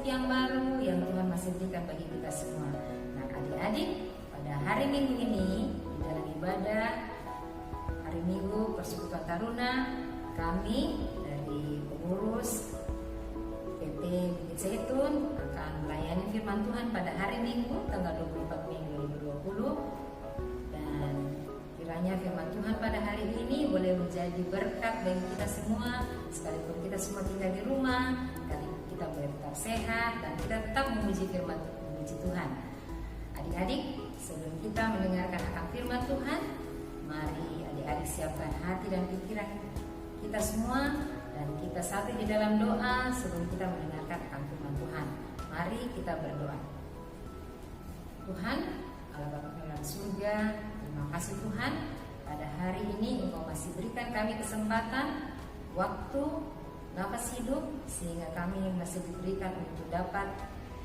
yang baru yang Tuhan masih berikan bagi kita semua. Nah, adik-adik, pada hari Minggu ini di dalam ibadah hari Minggu Persekutuan Taruna, kami dari pengurus PT Bukit Zaitun akan melayani firman Tuhan pada hari Minggu tanggal 24 Mei 2020. Dan kiranya firman Tuhan pada hari ini boleh menjadi berkat bagi kita semua, sekalipun kita semua tinggal di rumah, kita boleh tetap sehat dan kita tetap memuji firman Tuhan. Adik-adik, sebelum kita mendengarkan akan firman Tuhan, mari adik-adik siapkan hati dan pikiran kita semua dan kita satu di dalam doa sebelum kita mendengarkan akan firman Tuhan. Mari kita berdoa. Tuhan, Allah Bapa dalam surga, terima kasih Tuhan, pada hari ini Engkau masih berikan kami kesempatan, waktu, nafas hidup, sehingga kami masih diberikan untuk dapat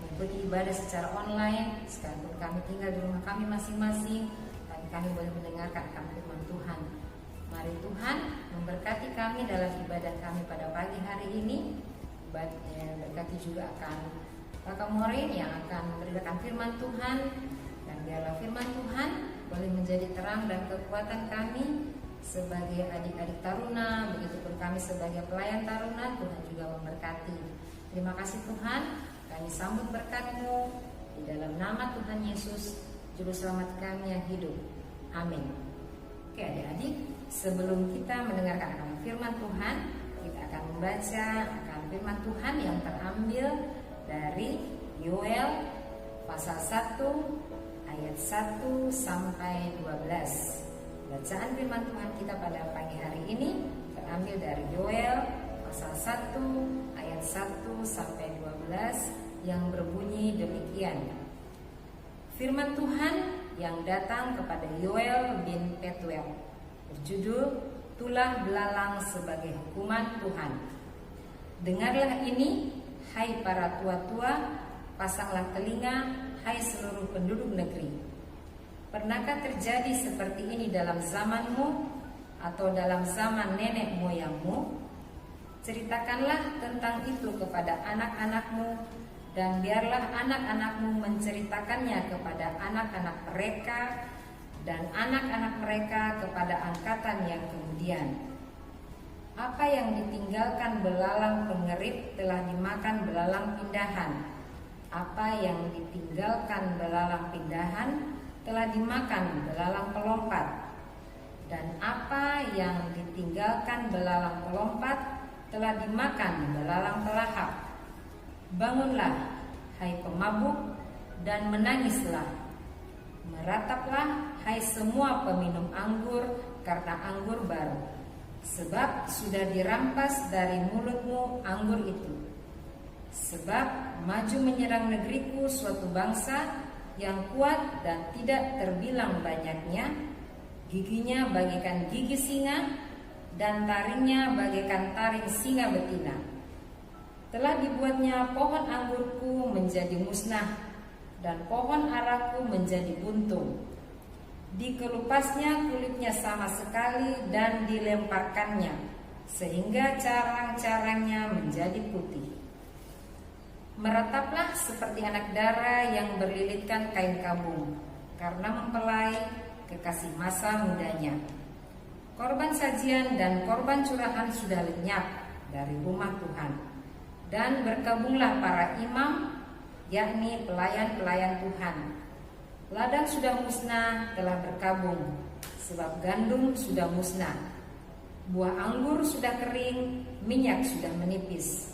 mengikuti ibadah secara online. Sekalipun kami tinggal di rumah kami masing-masing, tapi kami boleh mendengarkan akan firman Tuhan. Mari Tuhan memberkati kami dalam ibadah kami pada pagi hari ini. Berkati juga akan Kakak Morin yang akan memberikan firman Tuhan, dan biarlah firman Tuhan boleh menjadi terang dan kekuatan kami sebagai adik-adik taruna, begitupun kami sebagai pelayan taruna. Tuhan juga memberkati. Terima kasih Tuhan, kami sambut berkat-Mu di dalam nama Tuhan Yesus, Juru Selamat kami yang hidup. Amin. Oke adik-adik, sebelum kita mendengarkan akan firman Tuhan, kita akan membaca akan firman Tuhan yang terambil dari Yoel pasal 1 ayat 1 sampai 12. Bacaan firman Tuhan kita pada pagi hari ini terambil dari Yoel pasal 1 ayat 1 sampai 12 yang berbunyi demikian. Firman Tuhan yang datang kepada Yoel bin Petuel berjudul Tulah Belalang sebagai Hukuman Tuhan. Dengarlah ini, hai para tua-tua, pasanglah telinga, hai seluruh penduduk negeri. Pernahkah terjadi seperti ini dalam zamanmu atau dalam zaman nenek moyangmu? Ceritakanlah tentang itu kepada anak-anakmu, dan biarlah anak-anakmu menceritakannya kepada anak-anak mereka dan anak-anak mereka kepada angkatan yang kemudian. Apa yang ditinggalkan belalang pengerit telah dimakan belalang pindahan. Apa yang ditinggalkan belalang pindahan telah dimakan belalang pelompat. Dan apa yang ditinggalkan belalang pelompat telah dimakan belalang pelahap. Bangunlah, hai pemabuk, dan menangislah. Merataplah, hai semua peminum anggur, karena anggur baru. Sebab sudah dirampas dari mulutmu anggur itu. Sebab maju menyerang negeriku suatu bangsa yang kuat dan tidak terbilang banyaknya, giginya bagaikan gigi singa dan taringnya bagaikan taring singa betina. Telah dibuatnya pohon anggurku menjadi musnah dan pohon araku menjadi buntung. Dikelupasnya kulitnya sama sekali dan dilemparkannya, sehingga carang-carangnya menjadi putih. Merataplah seperti anak dara yang berlilitkan kain kabung, karena mempelai kekasih masa mudanya. Korban sajian dan korban curahan sudah lenyap dari rumah Tuhan, dan berkabunglah para imam, yakni pelayan-pelayan Tuhan. Ladang sudah musnah telah berkabung, sebab gandum sudah musnah. Buah anggur sudah kering, minyak sudah menipis.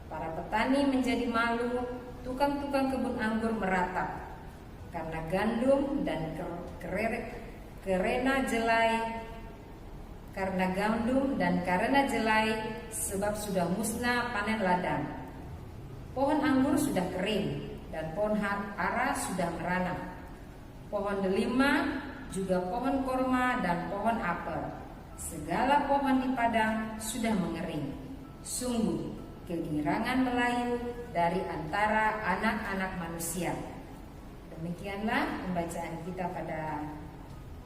Para petani menjadi malu, tukang-tukang kebun anggur meratap, karena gandum dan karena jelai, sebab sudah musnah panen ladang. Pohon anggur sudah kering, dan pohon ara sudah merana. Pohon delima, juga pohon korma dan pohon apel, segala pohon di padang sudah mengering. Sungguh kegirangan melayu dari antara anak-anak manusia. Demikianlah pembacaan kita pada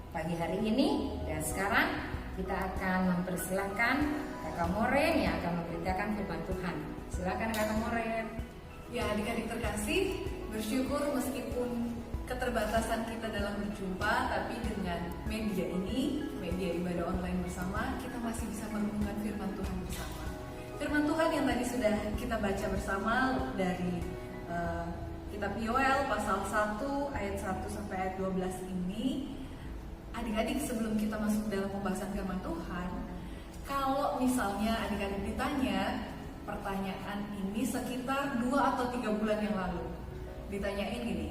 pagi hari ini. Dan sekarang kita akan mempersilahkan Kakak Moren yang akan memberitakan firman Tuhan. Silakan Kakak Moren. Ya, adik-adik terkasih, bersyukur meskipun keterbatasan kita dalam berjumpa, tapi dengan media ini, media ibadah online bersama, kita masih bisa merenungkan firman Tuhan bersama. Firman Tuhan yang tadi sudah kita baca bersama dari kitab Yoel pasal 1 ayat 1 sampai ayat 12 ini, adik-adik sebelum kita masuk dalam pembahasan firman Tuhan, kalau misalnya adik-adik ditanya pertanyaan ini sekitar 2 atau 3 bulan yang lalu, ditanyain gini,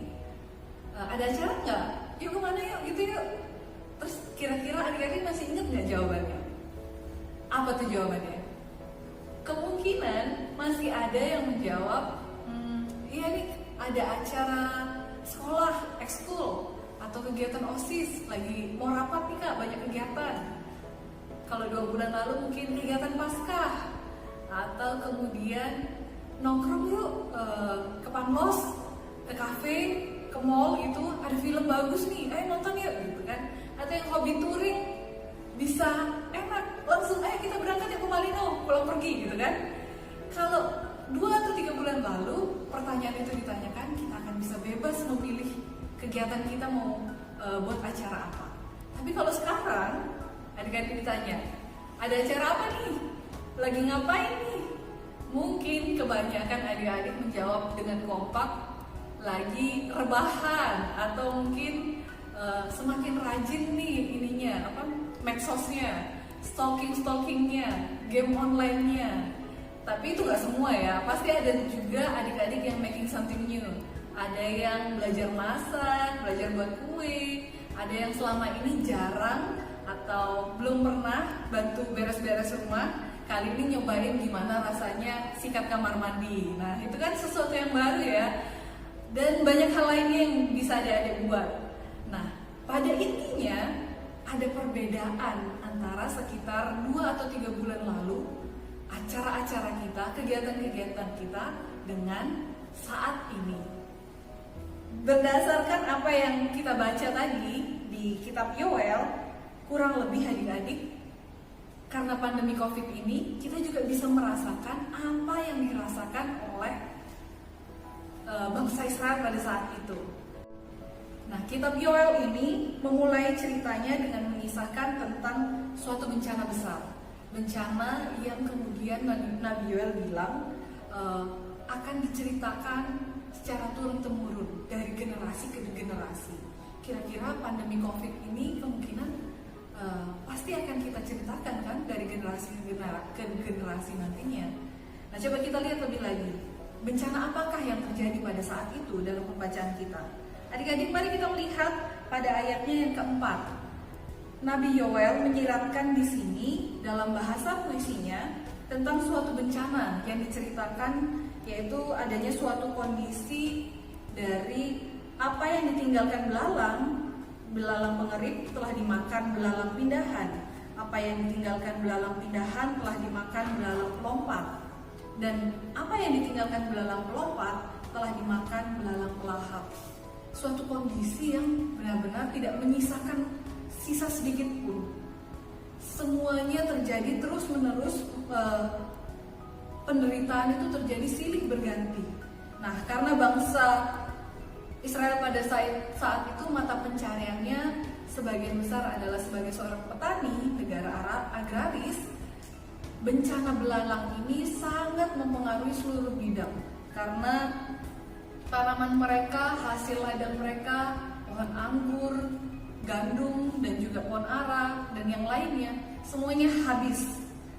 ada acara nggak? Yuk kemana yuk, gitu yuk. Terus kira-kira adik-adik masih ingat nggak jawabannya? Apa tuh jawabannya? Kemungkinan masih ada yang menjawab, iya nih ada acara sekolah, ekskul, atau kegiatan OSIS, lagi mau rapat nih kak, banyak kegiatan. Kalau 2 bulan lalu mungkin kegiatan Paskah, atau kemudian nongkrong yuk ke Panlos, ke kafe, ke mall gitu, ada film bagus nih, ayo nonton yuk gitu kan. Atau yang hobi touring, bisa enak, langsung ayo kita berangkat ya ke Malino, pulang pergi gitu kan. Kalau 2 atau 3 bulan lalu pertanyaan itu ditanyakan, kita akan bisa bebas memilih kegiatan kita mau buat acara apa. Tapi kalau sekarang adik-adik ditanya, ada acara apa nih? Lagi ngapain nih? Mungkin kebanyakan adik-adik menjawab dengan kompak, lagi rebahan, atau mungkin semakin rajin nih ininya, medsosnya, stalkingnya, game online-nya. Tapi itu gak semua ya, pasti ada juga adik-adik yang making something new. Ada yang belajar masak, belajar buat kue, ada yang selama ini jarang atau belum pernah bantu beres-beres rumah, kali ini nyobain gimana rasanya sikat kamar mandi. Nah itu kan sesuatu yang baru ya. Dan banyak hal lainnya yang bisa adik-adik buat. Nah pada intinya ada perbedaan antara sekitar 2 atau 3 bulan lalu acara-acara kita, kegiatan-kegiatan kita dengan saat ini. Berdasarkan apa yang kita baca tadi di kitab Yoel, kurang lebih adik-adik, karena pandemi COVID ini, kita juga bisa merasakan apa yang dirasakan oleh bangsa Israel pada saat itu. Nah, kitab Yoel ini memulai ceritanya dengan mengisahkan tentang suatu bencana besar. Bencana yang kemudian Nabi Yoel bilang akan diceritakan secara turun-temurun dari generasi ke generasi. Kira-kira pandemi COVID ini kemungkinan pasti akan kita ceritakan kan dari generasi ke generasi nantinya. Nah coba kita lihat lebih lagi, bencana apakah yang terjadi pada saat itu dalam pembacaan kita. Adik-adik mari kita melihat pada ayatnya yang keempat. Nabi Yoel menyiratkan di sini dalam bahasa puisinya tentang suatu bencana yang diceritakan, yaitu adanya suatu kondisi dari apa yang ditinggalkan belalang pengerik telah dimakan belalang pindahan. Apa yang ditinggalkan belalang pindahan telah dimakan belalang pelompat. Dan apa yang ditinggalkan belalang pelompat telah dimakan belalang pelahap. Suatu kondisi yang benar-benar tidak menyisakan sisa sedikit pun. Semuanya terjadi terus-menerus, penderitaan itu terjadi silih berganti. Nah, karena bangsa Israel pada saat itu mata pencariannya sebagian besar adalah sebagai seorang petani, negara agraris. Bencana belalang ini sangat mempengaruhi seluruh bidang karena tanaman mereka, hasil ladang mereka, pohon anggur, gandum, dan juga pohon ara dan yang lainnya semuanya habis.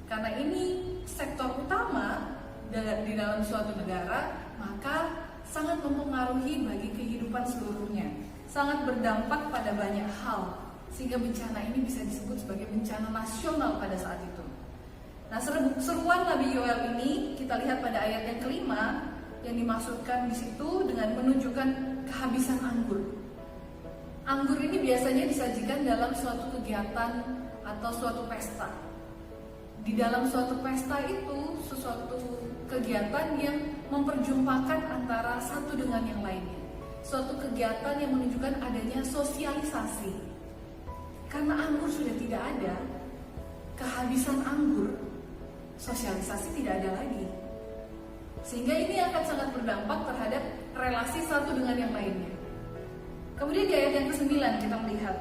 Karena ini sektor utama di dalam suatu negara, maka sangat mempengaruhi bagi kehidupan seluruhnya, sangat berdampak pada banyak hal, sehingga bencana ini bisa disebut sebagai bencana nasional pada saat itu. Nah, seruan Nabi Yoel ini kita lihat pada ayat yang kelima, yang dimaksudkan di situ dengan menunjukkan kehabisan anggur. Anggur ini biasanya disajikan dalam suatu kegiatan atau suatu pesta. Di dalam suatu pesta itu sesuatu kegiatan yang memperjumpakan antara satu dengan yang lainnya. Suatu kegiatan yang menunjukkan adanya sosialisasi. Karena anggur sudah tidak ada, kehabisan anggur, sosialisasi tidak ada lagi. Sehingga ini akan sangat berdampak terhadap relasi satu dengan yang lainnya. Kemudian di ayat yang ke-9 kita melihat.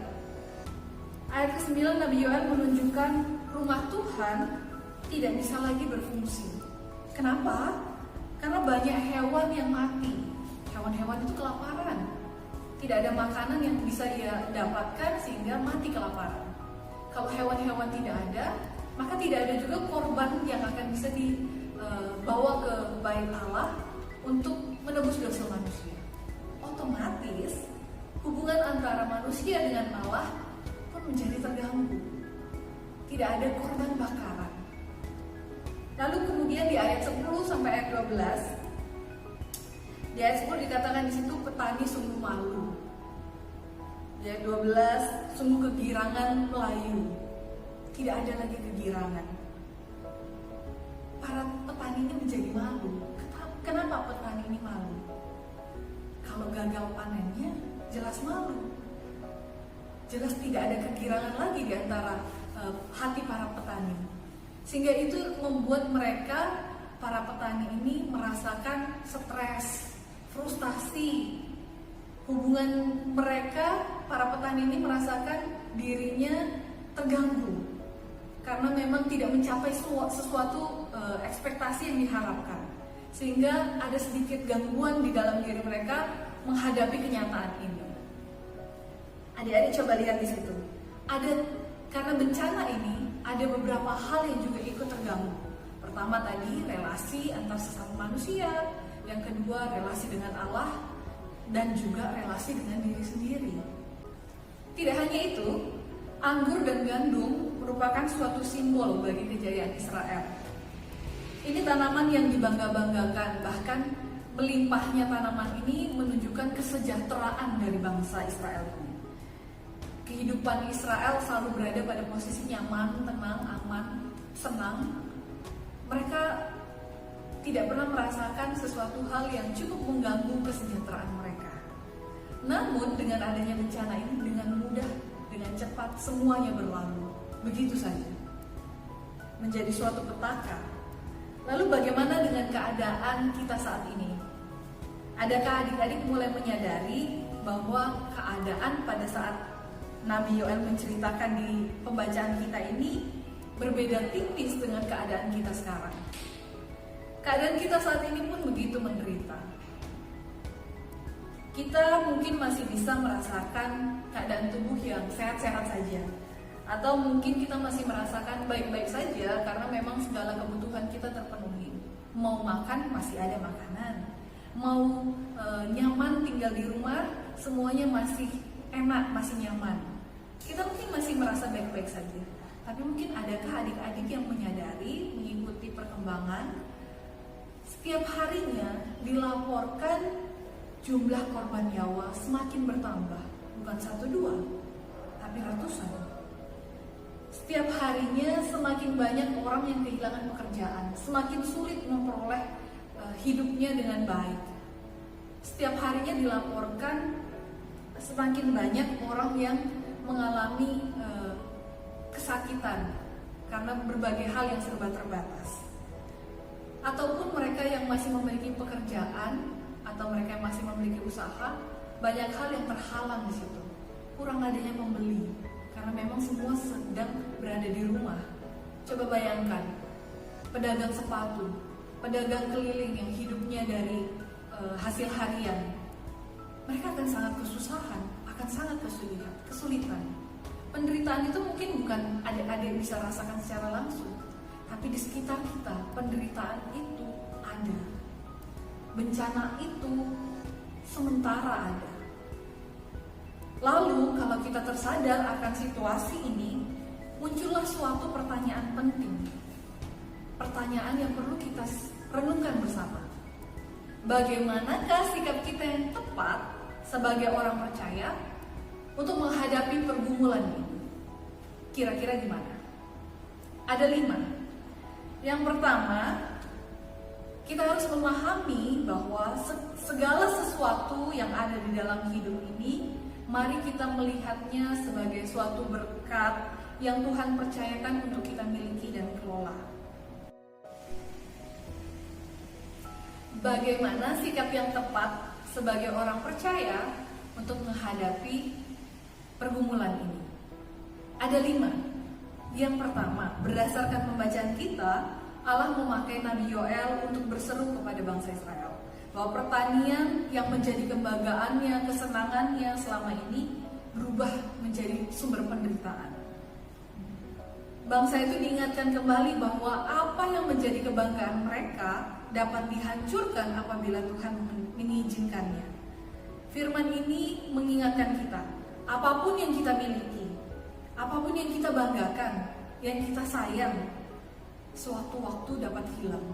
Ayat ke-9 Nabi Yoel menunjukkan rumah Tuhan tidak bisa lagi berfungsi. Kenapa? Karena banyak hewan yang mati. Hewan-hewan itu kelaparan. Tidak ada makanan yang bisa ia dapatkan sehingga mati kelaparan. Kalau hewan-hewan tidak ada, maka tidak ada juga korban yang akan bisa dibawa ke bait Allah untuk menebus dosa manusia. Otomatis hubungan antara manusia dengan Allah pun menjadi terganggu. Tidak ada korban bakaran. Lalu kemudian di ayat 10 sampai ayat 12, di ayat 10 dikatakan di situ petani sungguh malu. Di ayat 12 sungguh kegirangan melayu. Tidak ada lagi kegirangan. Para petani ini menjadi malu. Kenapa petani ini malu? Kalau gagal panennya jelas malu. Jelas tidak ada kegirangan lagi di antara hati para petani. Sehingga itu membuat mereka, para petani ini merasakan stres, frustasi. Hubungan mereka, para petani ini merasakan dirinya terganggu karena memang tidak mencapai sesuatu ekspektasi yang diharapkan. Sehingga ada sedikit gangguan di dalam diri mereka menghadapi kenyataan ini. Adik-adik coba lihat di situ. Karena bencana ini ada beberapa hal yang juga ikut terganggu. Pertama tadi relasi antar sesama manusia, yang kedua relasi dengan Allah, dan juga relasi dengan diri sendiri. Tidak hanya itu, anggur dan gandum merupakan suatu simbol bagi kejayaan Israel. Ini tanaman yang dibangga-banggakan, bahkan melimpahnya tanaman ini menunjukkan kesejahteraan dari bangsa Israel ini. Kehidupan Israel selalu berada pada posisi nyaman, tenang, aman, senang. Mereka tidak pernah merasakan sesuatu hal yang cukup mengganggu kesejahteraan mereka. Namun dengan adanya bencana ini, dengan mudah, dengan cepat semuanya berlalu. Begitu saja. Menjadi suatu petaka. Lalu bagaimana dengan keadaan kita saat ini? Adakah adik-adik mulai menyadari bahwa keadaan pada saat Nabi Yoel menceritakan di pembacaan kita ini berbeda tipis dengan keadaan kita sekarang? Keadaan kita saat ini pun begitu menderita. Kita mungkin masih bisa merasakan keadaan tubuh yang sehat-sehat saja, atau mungkin kita masih merasakan baik-baik saja karena memang segala kebutuhan kita terpenuhi. Mau makan masih ada makanan, mau nyaman tinggal di rumah semuanya masih enak, masih nyaman. Kita mungkin masih merasa baik-baik saja. Tapi mungkin adakah adik-adik yang menyadari, mengikuti perkembangan, setiap harinya dilaporkan jumlah korban nyawa semakin bertambah. Bukan 1-2, tapi ratusan. Setiap harinya semakin banyak orang yang kehilangan pekerjaan, semakin sulit memperoleh hidupnya dengan baik. Setiap harinya dilaporkan semakin banyak orang yang mengalami kesakitan karena berbagai hal yang serba terbatas. Ataupun mereka yang masih memiliki pekerjaan atau mereka yang masih memiliki usaha, banyak hal yang terhalang di situ. Kurang adanya pembeli karena memang semua sedang berada di rumah. Coba bayangkan, pedagang sepatu, pedagang keliling yang hidupnya dari hasil harian, mereka akan sangat kesusahan, akan sangat kesulitan. Penderitaan itu mungkin bukan adik-adik bisa rasakan secara langsung, tapi di sekitar kita penderitaan itu ada. Bencana itu sementara ada. Lalu kalau kita tersadar akan situasi ini, muncullah suatu pertanyaan penting. Pertanyaan yang perlu kita renungkan bersama. Bagaimanakah sikap kita yang tepat sebagai orang percaya untuk menghadapi pergumulan ini? Kira-kira gimana? Ada 5. Yang pertama, kita harus memahami bahwa segala sesuatu yang ada di dalam hidup ini, mari kita melihatnya sebagai suatu berkat yang Tuhan percayakan untuk kita miliki dan kelola. bagaimana sikap yang tepat sebagai orang percaya untuk menghadapi pergumulan ini. Ada 5. Yang pertama, berdasarkan pembacaan kita, Allah memakai Nabi Yoel untuk berseru kepada bangsa Israel bahwa pertanian yang menjadi kebanggaannya, kesenangannya selama ini berubah menjadi sumber penderitaan. Bangsa itu diingatkan kembali bahwa apa yang menjadi kebanggaan mereka dapat dihancurkan apabila Tuhan mengizinkannya. Firman ini mengingatkan kita, apapun yang kita miliki, apapun yang kita banggakan, yang kita sayang, suatu waktu dapat hilang.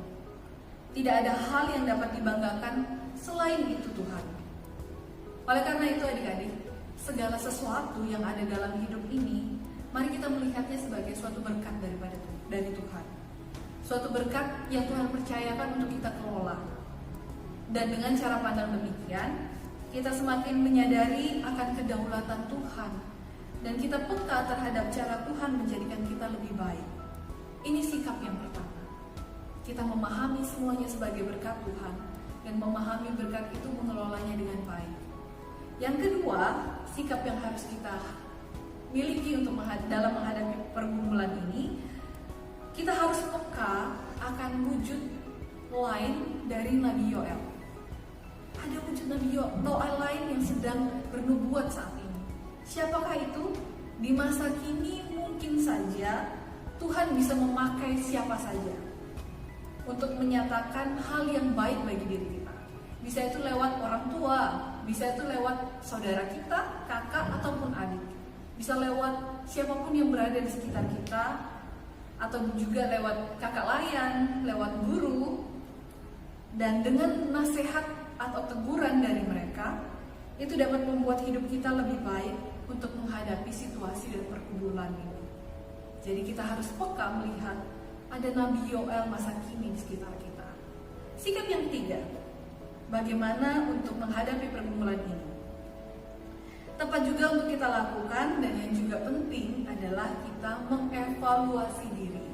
Tidak ada hal yang dapat dibanggakan selain itu Tuhan. Oleh karena itu adik-adik, segala sesuatu yang ada dalam hidup ini, mari kita melihatnya sebagai suatu berkat dari Tuhan. Suatu berkat yang Tuhan percayakan untuk kita kelola. Dan dengan cara pandang demikian, kita semakin menyadari akan kedaulatan Tuhan. Dan kita peka terhadap cara Tuhan menjadikan kita lebih baik. Ini sikap yang pertama. Kita memahami semuanya sebagai berkat Tuhan. Dan memahami berkat itu mengelolanya dengan baik. Yang kedua, sikap yang harus kita miliki untuk dalam menghadapi pergumulan ini, kita harus peka akan wujud lain dari Nabi Yoel. Ada wujud Nabi Yoel lain yang sedang bernubuat saat ini. Siapakah itu? Di masa kini mungkin saja Tuhan bisa memakai siapa saja untuk menyatakan hal yang baik bagi diri kita. Bisa itu lewat orang tua, bisa itu lewat saudara kita, kakak ataupun adik. Bisa lewat siapapun yang berada di sekitar kita, atau juga lewat kakak layan, lewat guru. Dan dengan nasihat atau teguran dari mereka, itu dapat membuat hidup kita lebih baik untuk menghadapi situasi dan pergumulan ini. Jadi kita harus peka melihat ada Nabi Yoel masa kini di sekitar kita. Sikap yang ketiga, bagaimana untuk menghadapi pergumulan ini? Tepat juga untuk kita lakukan dan yang juga penting adalah kita mengevaluasi diri.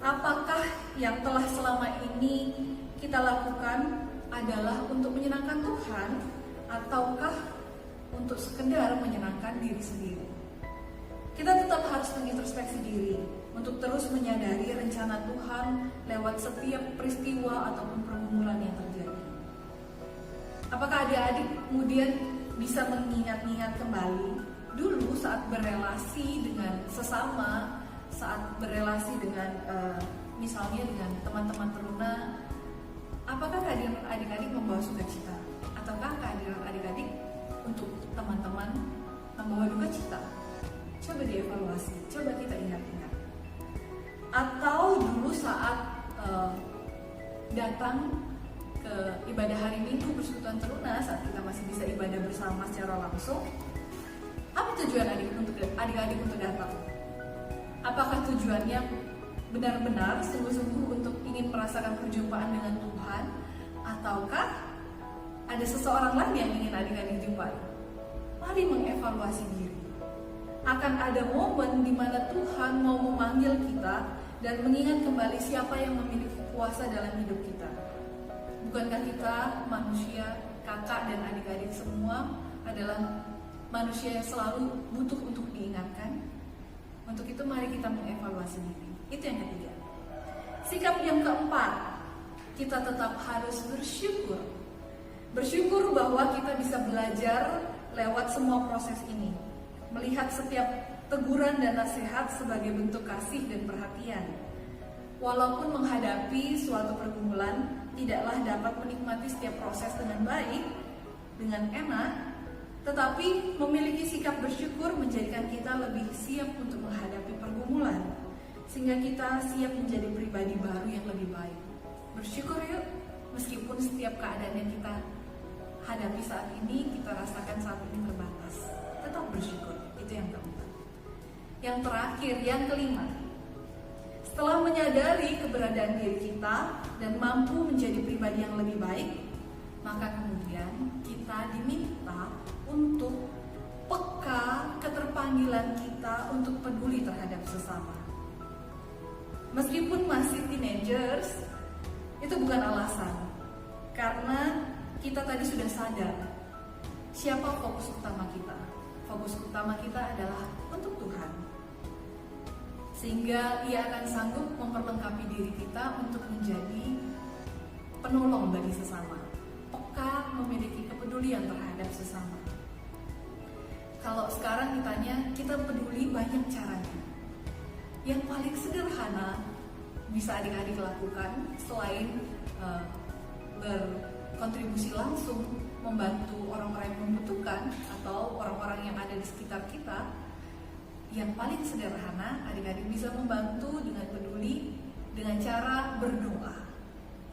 Apakah yang telah selama ini kita lakukan adalah untuk menyenangkan Tuhan ataukah untuk sekedar menyenangkan diri sendiri? Kita tetap harus mengintrospeksi diri untuk terus menyadari rencana Tuhan lewat setiap peristiwa ataupun pergumulan yang terjadi. Apakah adik-adik kemudian bisa mengingat-ingat kembali dulu saat berelasi dengan sesama, saat berelasi dengan misalnya dengan teman-teman teruna, apakah kehadiran adik-adik membawa sukacita? Ataukah kehadiran adik-adik untuk teman-teman membawa duka cita? Coba dievaluasi, coba kita ingat-ingat. Atau dulu saat datang ke ibadah hari Minggu Persekutuan Teruna, saat kita masih bisa ibadah bersama secara langsung, apa tujuan adik-adik untuk datang? Apakah tujuannya benar-benar sungguh-sungguh untuk ingin merasakan perjumpaan dengan Tuhan, ataukah ada seseorang lain yang ingin adik-adik jumpai? Mari mengevaluasi diri. Akan ada momen di mana Tuhan mau memanggil kita dan mengingat kembali siapa yang memiliki kuasa dalam hidup kita. Bukankah kita manusia, kakak dan adik-adik semua adalah manusia yang selalu butuh untuk diingatkan? Untuk itu mari kita mengevaluasi diri. Itu yang ketiga. Sikap yang keempat, kita tetap harus bersyukur. Bersyukur bahwa kita bisa belajar lewat semua proses ini. Melihat setiap teguran dan nasihat sebagai bentuk kasih dan perhatian. Walaupun menghadapi suatu pergumulan, tidaklah dapat menikmati setiap proses dengan baik, dengan enak, tetapi memiliki sikap bersyukur menjadikan kita lebih siap untuk menghadapi pergumulan, sehingga kita siap menjadi pribadi baru yang lebih baik. Bersyukur yuk, meskipun setiap keadaan yang kita hadapi saat ini, kita rasakan saat ini terbatas. Tetap bersyukur, itu yang keempat. Yang terakhir, yang kelima, setelah menyadari keberadaan diri kita dan mampu menjadi pribadi yang lebih baik, maka kemudian kita diminta untuk peka keterpanggilan kita untuk peduli terhadap sesama. Meskipun masih teenagers, itu bukan alasan. Karena kita tadi sudah sadar siapa fokus utama kita. Fokus utama kita adalah untuk Tuhan. Sehingga Ia akan sanggup memperlengkapi diri kita untuk menjadi penolong bagi sesama. Peka memiliki kepedulian terhadap sesama. Kalau sekarang ditanya, kita peduli banyak caranya. Yang paling sederhana bisa adik-adik lakukan selain berkontribusi langsung membantu orang-orang yang membutuhkan atau orang-orang yang ada di sekitar kita. Yang paling sederhana, adik-adik bisa membantu dengan peduli dengan cara berdoa.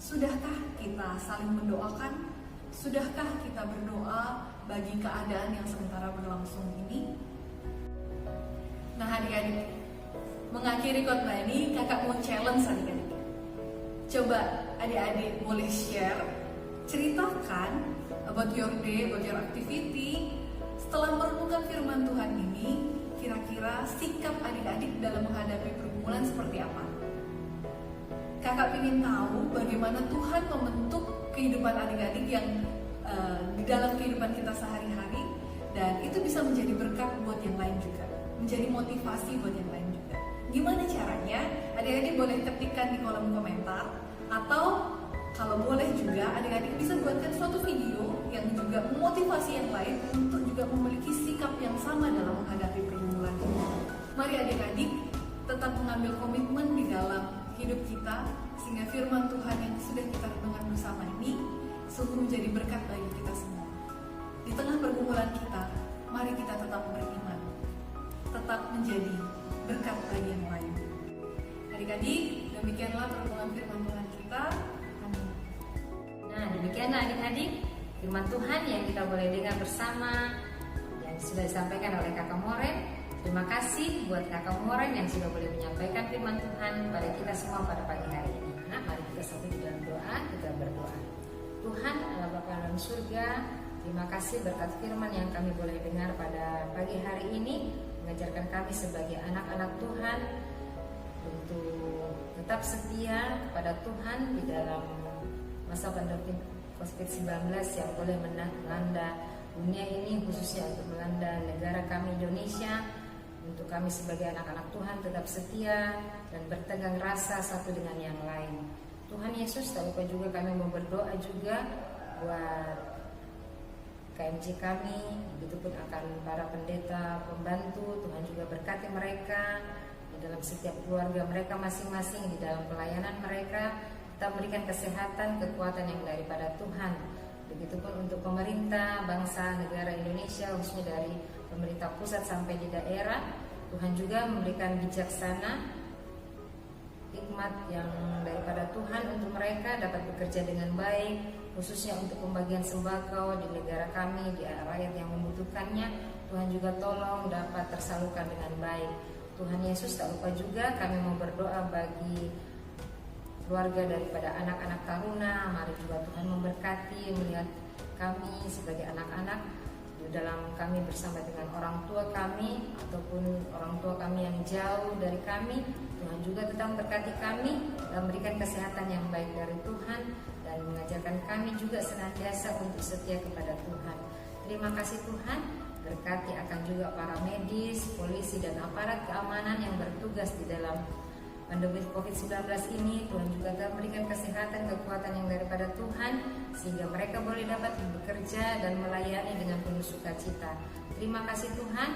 Sudahkah kita saling mendoakan? Sudahkah kita berdoa bagi keadaan yang sementara berlangsung ini? Nah adik-adik, mengakhiri khotbah ini kakak mau challenge adik-adik. Coba adik-adik boleh share, ceritakan about your day, about your activity. Setelah merenungkan firman Tuhan ini, kira-kira sikap adik-adik dalam menghadapi pergumulan seperti apa? Kakak ingin tahu bagaimana Tuhan membentuk kehidupan adik-adik yang di dalam kehidupan kita sehari-hari, dan itu bisa menjadi berkat buat yang lain juga, menjadi motivasi buat yang lain juga. Gimana caranya? Adik-adik boleh ketikkan di kolom komentar, atau kalau boleh juga adik-adik bisa buatkan suatu video yang juga memotivasi yang lain untuk juga memiliki sikap yang sama dalam menghadapi pergumulan ini. Mari adik-adik tetap mengambil komitmen di dalam hidup kita, sehingga firman Tuhan yang sudah kita renungkan bersama ini sungguh menjadi berkat bagi kita semua. Di tengah pergumulan kita, mari kita tetap beriman, tetap menjadi berkat bagi yang lain. Adik-adik, demikianlah pertemuan firman Tuhan kita. Amin. Nah, demikianlah adik-adik firman Tuhan yang kita boleh dengar bersama yang sudah disampaikan oleh Kakak Moren. Terima kasih buat Kakak Moren yang sudah boleh menyampaikan firman Tuhan pada kita semua pada pagi hari ini. Nah, mari kita satu dalam doa, kita berdoa. Tuhan Allah Bapa dalam surga, terima kasih berkat firman yang kami boleh dengar pada pagi hari ini, mengajarkan kami sebagai anak-anak Tuhan untuk tetap setia kepada Tuhan di dalam masa pandemi COVID-19 yang boleh melanda dunia ini, khususnya untuk melanda negara kami Indonesia. Untuk kami sebagai anak-anak Tuhan tetap setia dan bertegang rasa satu dengan yang lain. Tuhan Yesus, tak lupa juga kami mau berdoa juga buat KMJ kami, begitupun akan para pendeta, pembantu. Tuhan juga berkati mereka di dalam setiap keluarga mereka masing-masing, di dalam pelayanan mereka. Kita berikan kesehatan, kekuatan yang daripada Tuhan. Begitupun untuk pemerintah, bangsa, negara Indonesia, khususnya dari pemerintah pusat sampai di daerah. Tuhan juga memberikan bijaksana, hikmat yang daripada Tuhan untuk mereka dapat bekerja dengan baik, khususnya untuk pembagian sembako di negara kami, di rakyat yang membutuhkannya. Tuhan juga tolong dapat tersalurkan dengan baik. Tuhan Yesus, tak lupa juga kami mau berdoa bagi keluarga daripada anak-anak taruna. Mari juga Tuhan memberkati melihat kami sebagai anak-anak di dalam kami bersama dengan orang tua kami ataupun orang tua kami yang jauh dari kami. Tuhan juga tetap memberkati kami dan memberikan kesehatan yang baik dari Tuhan dan mengajarkan kami juga senantiasa untuk setia kepada Tuhan. Terima kasih Tuhan, berkati akan juga para medis, polisi dan aparat keamanan yang bertugas di dalam pandemi COVID-19 ini. Tuhan juga telah memberikan kesehatan, kekuatan yang daripada Tuhan, sehingga mereka boleh dapat bekerja dan melayani dengan penuh sukacita. Terima kasih Tuhan,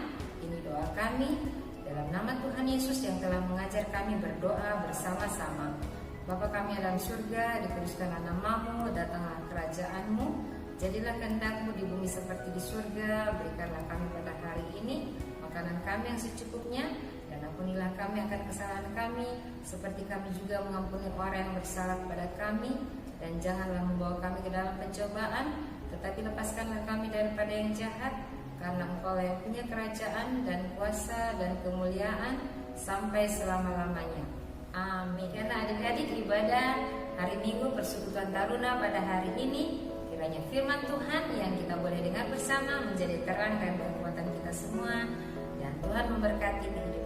ini doa kami dalam nama Tuhan Yesus yang telah mengajar kami berdoa bersama-sama. Bapa kami dalam surga, dikuduskanlah nama-Mu, datanglah kerajaan-Mu, jadilah kehendak-Mu di bumi seperti di surga. Berikanlah kami pada hari ini makanan kami yang secukupnya, dan ampunilah kami akan kesalahan kami, seperti kami juga mengampuni orang yang bersalah kepada kami. Dan janganlah membawa kami ke dalam pencobaan, tetapi lepaskanlah kami daripada yang jahat, karena Engkau yang punya kerajaan dan kuasa dan kemuliaan sampai selama-lamanya. Amin. Karena adik-adik ibadah hari Minggu Persekutuan Taruna pada hari ini, kiranya firman Tuhan yang kita boleh dengar bersama menjadi terang dan kekuatan kita semua, dan Tuhan memberkati kehidupan